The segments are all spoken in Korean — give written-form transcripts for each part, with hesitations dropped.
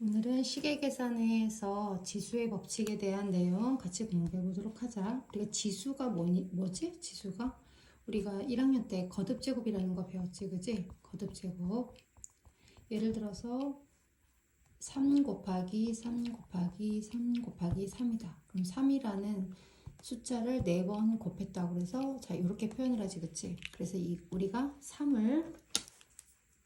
오늘은 시계 계산에서 지수의 법칙에 대한 내용 같이 공부해 보도록 하자. 우리가 지수가 뭐지? 지수가? 우리가 1학년 때 거듭제곱이라는 거 배웠지, 그지? 거듭제곱. 예를 들어서 3 곱하기 3 곱하기 3 곱하기 3이다. 그럼 3이라는 숫자를 4번 곱했다고 그래서 자, 이렇게 표현을 하지, 그치? 그래서 우리가 3을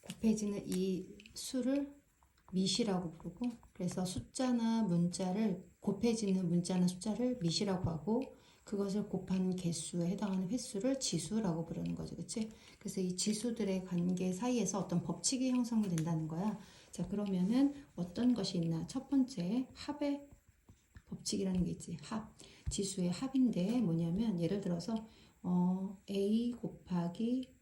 곱해지는 이 수를 미시라고 부르고, 그래서 숫자나 문자를 곱해지는 문자나 숫자를 미시라고 하고, 그것을 곱한 개수에 해당하는 횟수를 지수라고 부르는 거죠, 그치? 그래서 이 지수들의 관계 사이에서 어떤 법칙이 형성이 된다는 거야. 자, 그러면은 어떤 것이 있나? 첫 번째, 합의 법칙이라는 게 있지. 합. 지수의 합인데 뭐냐면, 예를 들어서 A 곱하기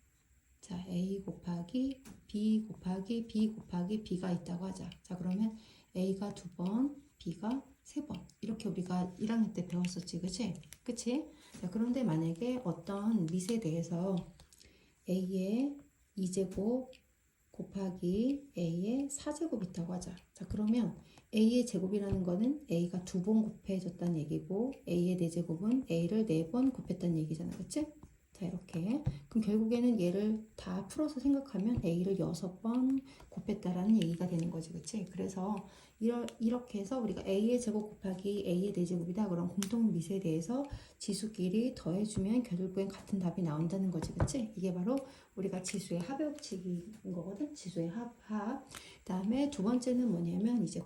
A 곱하기 B 곱하기 B 곱하기 B가 있다고 하자. 자, 그러면 A가 2번, B가 3번. 이렇게 우리가 1학년 때 배웠었지, 그치? 그치? 자, 그런데 만약에 어떤 미세에 대해서 A의 2제곱 곱하기 A의 4제곱 있다고 하자. 자, 그러면 A의 제곱이라는 거는 A가 2번 곱해졌다는 얘기고, A의 4제곱은 A를 4번 곱했다는 얘기잖아, 그치? 자, 이렇게. 그럼 결국에는 얘를 다 풀어서 생각하면 A를 6번 곱했다라는 얘기가 되는 거지, 그치? 그래서 이렇게 해서 우리가 A의 제곱 곱하기 A의 4제곱이다. 그런 공통 미세에 대해서 지수끼리 더해주면 결국엔 같은 답이 나온다는 거지, 그치? 이게 바로 우리가 지수의 합의 법칙인 거거든. 지수의 합. 그다음에 두 번째는 뭐냐면 이제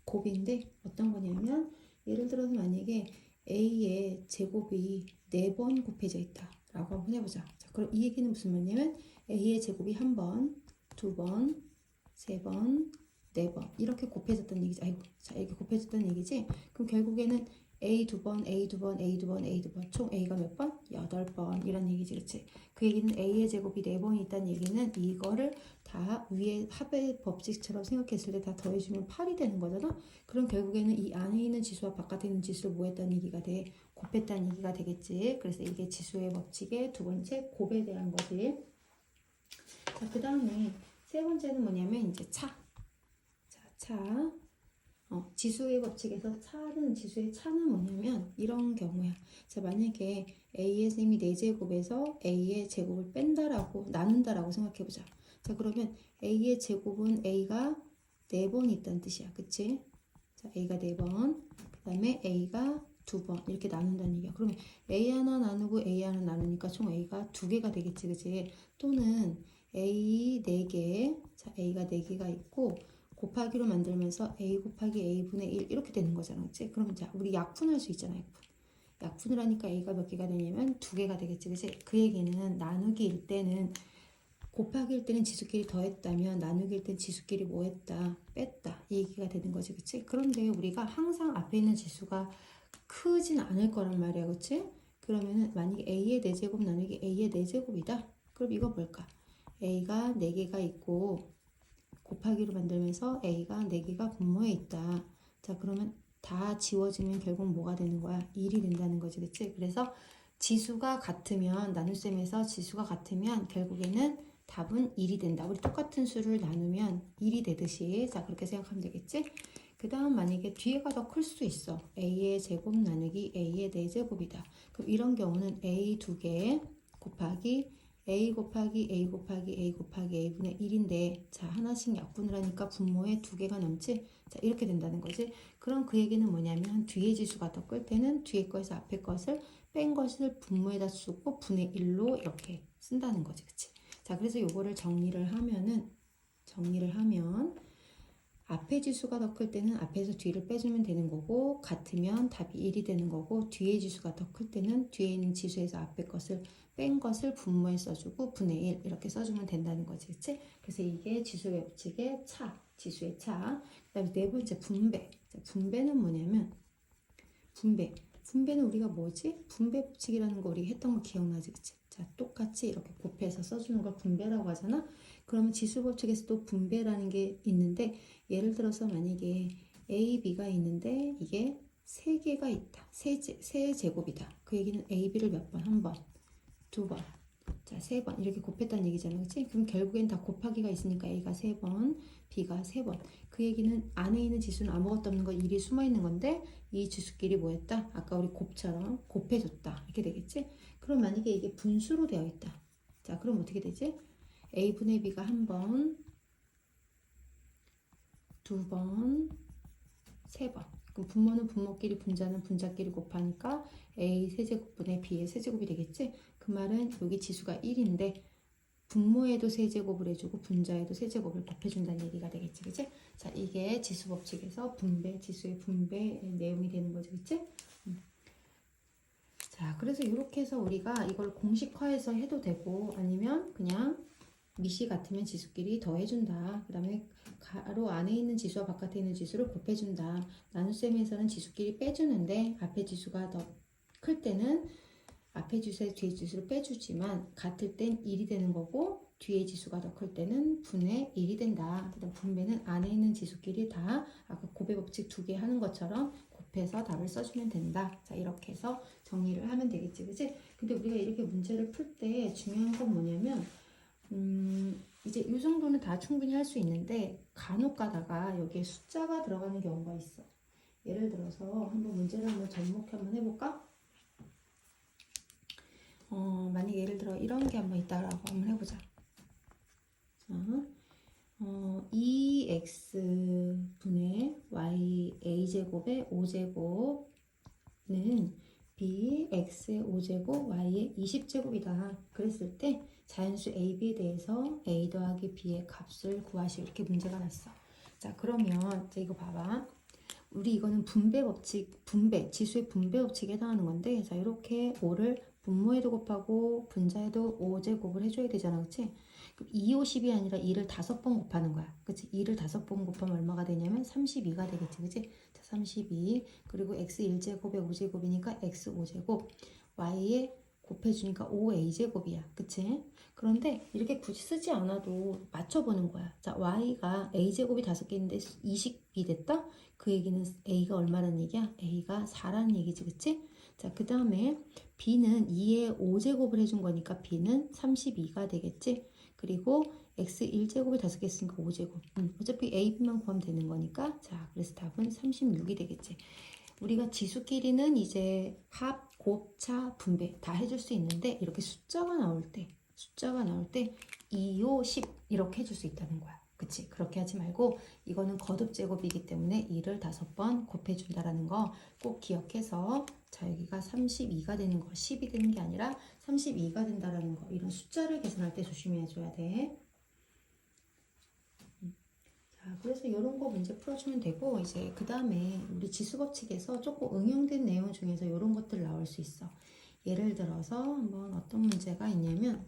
곱인데 어떤 거냐면 예를 들어서 만약에 A의 제곱이 4번 곱해져 있다라고 한번 해보자. 자, 그럼 이 얘기는 무슨 말이냐면 A의 제곱이 1번, 2번, 3번, 4번 이렇게 곱해졌다는 얘기지. 아이고, 자, 이렇게 곱해졌다는 얘기지. 그럼 결국에는 A 2번, A 2번, A 2번, A 2번 총 A가 몇 번? 8번 이란 얘기지, 그치? 그 얘기는 A의 제곱이 4번이 있다는 얘기는 이거를 다 위에 합의 법칙처럼 생각했을 때 다 더해주면 8이 되는 거잖아. 그럼 결국에는 이 안에 있는 지수와 바깥에 있는 지수를 뭐 했다는 얘기가 돼? 곱했다는 얘기가 되겠지. 그래서 이게 지수의 법칙의 두 번째 곱에 대한 거지. 자, 그 다음에 세 번째는 뭐냐면 이제 차. 지수의 법칙에서 지수의 차는 뭐냐면 이런 경우야. 자, 만약에 A의 셈이 4제곱에서 A의 제곱을 뺀다라고 나눈다라고 생각해보자. 자, 그러면 A의 제곱은 A가 4번 있다는 뜻이야. 그치? 자, A가 4번, 그 다음에 A가 2번 이렇게 나눈다는 얘기야. 그러면 A 하나 나누고 A 하나 나누니까 총 A가 2개가 되겠지, 그치? 또는 A 4개, 자, A가 4개가 있고 곱하기로 만들면서 A 곱하기 A분의 1 이렇게 되는 거잖아, 그치? 그러면 자, 우리 약분할 수 있잖아, 약분을 하니까 A가 몇 개가 되냐면 2개가 되겠지, 그치? 그 얘기는 나누기일 때는 곱하기일 때는 지수끼리 더했다면 나누기일 때는 지수끼리 뭐 했다? 뺐다. 이 얘기가 되는 거지, 그치? 그런데 우리가 항상 앞에 있는 지수가 크진 않을 거란 말이야, 그치? 그러면은 만약에 A의 4제곱 나누기 A의 4제곱이다. 그럼 이거 뭘까? A가 4개가 있고 곱하기로 만들면서 A가 4개가 분모에 있다. 자, 그러면 다 지워지면 결국 뭐가 되는 거야? 1이 된다는 거지, 그치? 그래서 지수가 같으면 나눗셈에서 지수가 같으면 결국에는 답은 1이 된다. 우리 똑같은 수를 나누면 1이 되듯이 자, 그렇게 생각하면 되겠지? 그 다음 만약에 뒤에가 더 클 수 있어. A의 제곱 나누기 A의 4제곱이다. 그럼 이런 경우는 A 2개 곱하기 A 곱하기 A 곱하기 A 곱하기 A분의 1인데 자, 하나씩 약분을 하니까 분모에 2개가 남지? 자, 이렇게 된다는 거지. 그럼 그 얘기는 뭐냐면 뒤에 지수가 더 클 때는 뒤에 거에서 앞에 것을 뺀 것을 분모에다 쓰고 분의 1로 이렇게 쓴다는 거지, 그치? 자, 그래서 요거를 정리를 하면 앞에 지수가 더 클 때는 앞에서 뒤를 빼주면 되는 거고, 같으면 답이 1이 되는 거고, 뒤에 지수가 더 클 때는 뒤에 있는 지수에서 앞에 것을 뺀 것을 분모에 써주고 분의 1 이렇게 써주면 된다는 거지, 그치? 그래서 이게 지수의 법칙의 지수의 차. 그 다음에 네 번째 분배. 자, 분배는 뭐냐면 분배는 우리가 뭐지? 분배 법칙이라는 거 우리 했던 거 기억나지, 그치? 자, 똑같이 이렇게 곱해서 써주는 걸 분배라고 하잖아. 그러면 지수 법칙에서 또 분배라는 게 있는데 예를 들어서 만약에 A, B가 있는데 이게 3개가 있다. 세 제곱이다. 그 얘기는 A, B를 몇 번? 한 번, 두 번, 자, 3번 이렇게 곱했다는 얘기잖아, 그치? 그럼 결국엔 다 곱하기가 있으니까 A가 3번, B가 3번. 그 얘기는 안에 있는 지수는 아무것도 없는 거 1이 숨어 있는 건데 이 지수끼리 뭐였다? 아까 우리 곱처럼 곱해줬다. 이렇게 되겠지? 그럼 만약에 이게 분수로 되어 있다. 자, 그럼 어떻게 되지? A분의 B가 1번, 2번, 3번. 그럼 분모는 분모끼리, 분자는 분자끼리 곱하니까 A 세제곱분의 B의 세제곱이 되겠지? 그 말은 여기 지수가 1인데 분모에도 세제곱을 해주고 분자에도 세제곱을 곱해준다는 얘기가 되겠지, 그치? 자, 이게 지수 법칙에서 분배, 지수의 분배 내용이 되는 거지, 그치? 자, 그래서 이렇게 해서 우리가 이걸 공식화해서 해도 되고 아니면 그냥 미시 같으면 지수끼리 더해준다. 그 다음에 가로 안에 있는 지수와 바깥에 있는 지수를 곱해준다. 나눗셈에서는 지수끼리 빼주는데 앞에 지수가 더 클 때는 앞에 지수에 뒤에 지수를 빼주지만 같을 땐 1이 되는 거고 뒤에 지수가 더 클 때는 분의 1이 된다. 그다음 분배는 안에 있는 지수끼리 다 아까 곱의 법칙 2개 하는 것처럼 곱해서 답을 써주면 된다. 자, 이렇게 해서 정리를 하면 되겠지, 그치? 근데 우리가 이렇게 문제를 풀 때 중요한 건 뭐냐면 이제 이 정도는 다 충분히 할 수 있는데 간혹 가다가 여기에 숫자가 들어가는 경우가 있어. 예를 들어서 한번 문제를 한번 접목해 한번 해볼까? 만약 예를 들어 이런 게 한번 있다라고 한번 해보자. 자, 2x분의 y a제곱의 5제곱은 bx의 5제곱 y의 20제곱이다. 그랬을 때 자연수 a, b에 대해서 a 더하기 b의 값을 구하시오. 이렇게 문제가 났어. 자, 그러면 자, 이거 봐봐. 우리 이거는 분배 법칙, 지수의 분배 법칙에 해당하는 건데, 자, 이렇게 5를 분모에도 곱하고 분자에도 5제곱을 해줘야 되잖아, 그치? 그럼 2, 5, 10이 아니라 2를 5번 곱하는 거야, 그치? 2를 5번 곱하면 얼마가 되냐면 32가 되겠지, 그치? 자, 32, 그리고 x 1제곱에 5제곱이니까 x 5제곱, y에 곱해주니까 5a제곱이야, 그치? 그런데 이렇게 굳이 쓰지 않아도 맞춰보는 거야. 자, y가 a제곱이 5개인데 20이 됐다? 그 얘기는 a가 얼마라는 얘기야? a가 4라는 얘기지, 그치? 자, 그 다음에 b는 2에 5제곱을 해준 거니까 b는 32가 되겠지? 그리고 x 1제곱이 5개 있으니까 5제곱. 어차피 a, b만 구하면 되는 거니까. 자, 그래서 답은 36이 되겠지. 우리가 지수끼리는 이제 합, 곱, 차, 분배 다 해줄 수 있는데 이렇게 숫자가 나올 때 2, 5, 10 이렇게 해줄 수 있다는 거야. 그치? 그렇게 하지 말고 이거는 거듭 제곱이기 때문에 2를 5번 곱해준다라는 거 꼭 기억해서 자, 여기가 32가 되는 거 10이 되는 게 아니라 32가 된다라는 거 이런 숫자를 계산할 때 조심해줘야 돼. 자, 그래서 이런 거 문제 풀어주면 되고 이제 그 다음에 우리 지수 법칙에서 조금 응용된 내용 중에서 이런 것들 나올 수 있어. 예를 들어서 한번 어떤 문제가 있냐면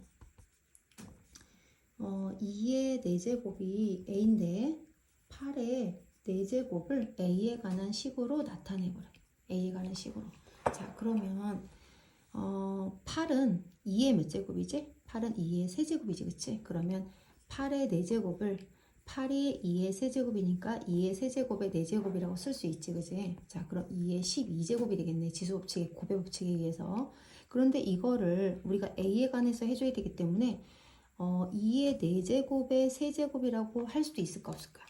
2의 4제곱이 a인데 8의 4제곱을 a에 관한 식으로 나타내보래. a에 관한 식으로. 자, 그러면 8은 2의 몇 제곱이지? 8은 2의 세제곱이지, 그치? 그러면 8의 4제곱을 8이 2의 세제곱이니까 2의 세제곱의 4제곱이라고 쓸 수 있지, 그치? 자, 그럼 2의 12제곱이 되겠네. 지수법칙의 곱의 법칙에 의해서. 그런데 이거를 우리가 a에 관해서 해줘야 되기 때문에 2의 4제곱의 세제곱이라고 할 수도 있을까 없을까?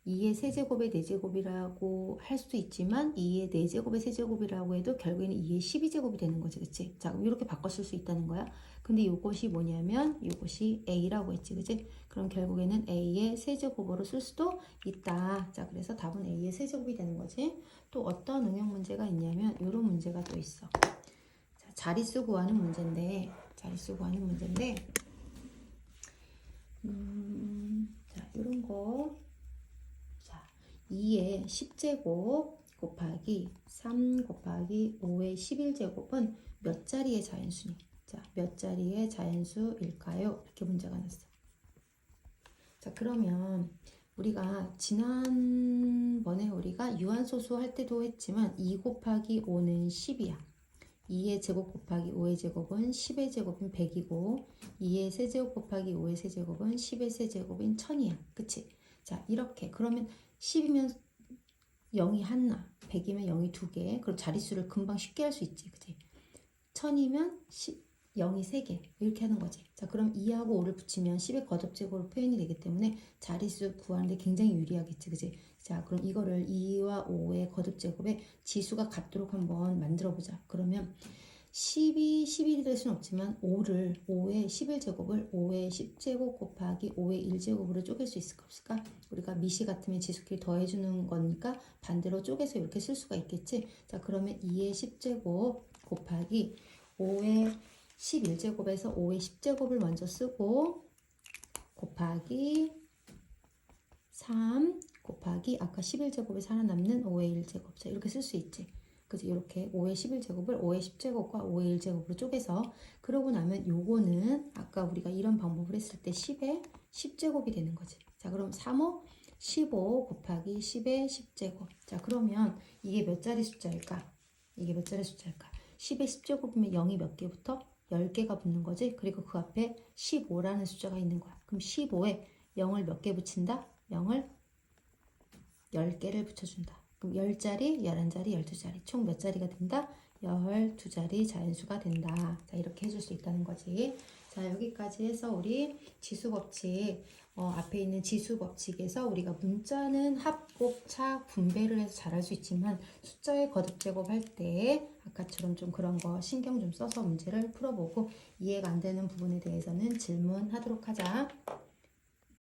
2의 세제곱의 4제곱이라고 할 수도 있지만 2의 4제곱의 세제곱이라고 해도 결국에는 2의 12제곱이 되는 거지, 그치? 자, 그럼 이렇게 바꿔 쓸 수 있다는 거야. 근데 이것이 뭐냐면 이것이 a라고 했지, 그치? 그럼 결국에는 a의 세제곱으로 쓸 수도 있다. 자, 그래서 답은 a의 세제곱이 되는 거지. 또 어떤 응용 문제가 있냐면 이런 문제가 또 있어. 자, 자릿수 구하는 문제인데 자, 이런 거. 자, 2의 10제곱 곱하기 3 곱하기 5의 11제곱은 몇 자리의 자연수니? 자, 몇 자리의 자연수일까요? 이렇게 문제가 났어. 자, 그러면 우리가 지난번에 우리가 유한소수 할 때도 했지만 2 곱하기 5는 10이야. 2의 제곱 곱하기 5의 제곱은 10의 제곱은 100이고 2의 세제곱 곱하기 5의 세제곱은 10의 세제곱인 1000이야. 그치? 자, 이렇게 그러면 10이면 0이 하나, 100이면 0이 두 개. 그럼 자릿수를 금방 쉽게 할 수 있지. 그치? 1000이면 0이 3개 이렇게 하는 거지. 자, 그럼 2하고 5를 붙이면 10의 거듭제곱으로 표현이 되기 때문에 자릿수 구하는데 굉장히 유리하겠지, 그지? 자, 그럼 이거를 2와 5의 거듭제곱에 지수가 같도록 한번 만들어 보자. 그러면 10이 11이 될 수는 없지만 5의 11제곱을 5의 10제곱 곱하기 5의 1제곱으로 쪼갤 수 있을까 없을까? 우리가 미시 같으면 지수끼리 더해주는 거니까 반대로 쪼개서 이렇게 쓸 수가 있겠지? 자, 그러면 2의 10제곱 곱하기 5의 11제곱에서 5의 10제곱을 먼저 쓰고 곱하기 3 곱하기 아까 11제곱에 살아남는 5의 1제곱. 자, 이렇게 쓸 수 있지. 그지? 이렇게 5의 11제곱을 5의 10제곱과 5의 1제곱으로 쪼개서 그러고 나면 요거는 아까 우리가 이런 방법을 했을 때 10의 10제곱이 되는 거지. 자, 그럼 3호 15 곱하기 10의 10제곱. 자, 그러면 이게 몇 자리 숫자일까? 이게 몇 자리 숫자일까? 10의 10제곱이면 0이 몇 개부터? 10개가 붙는 거지. 그리고 그 앞에 15라는 숫자가 있는 거야. 그럼 15에 0을 몇 개 붙인다? 0을 10개를 붙여준다. 그럼 10자리, 11자리, 12자리 총 몇 자리가 된다? 12자리 자연수가 된다. 자, 이렇게 해줄 수 있다는 거지. 자, 여기까지 해서 우리 지수법칙 앞에 있는 지수법칙에서 우리가 문자는 합, 곱, 착, 분배를 해서 잘할 수 있지만 숫자의 거듭 제곱할 때 아까처럼 좀 그런 거 신경 좀 써서 문제를 풀어보고 이해가 안 되는 부분에 대해서는 질문하도록 하자.